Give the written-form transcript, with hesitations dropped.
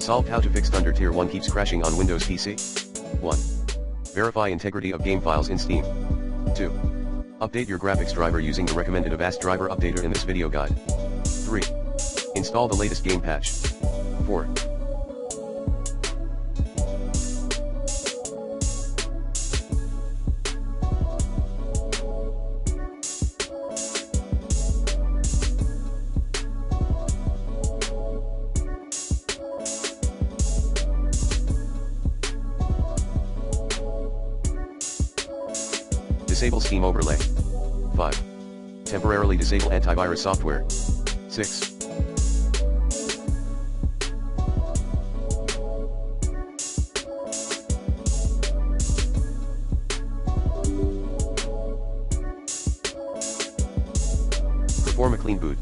Solve how to fix Thunder Tier 1 keeps crashing on Windows PC. 1. Verify integrity of game files in Steam. 2. Update your graphics driver using the recommended Avast driver updater in this video guide. 3. Install the latest game patch. 4. Disable Steam overlay. 5. Temporarily disable antivirus software. 6. Perform a clean boot.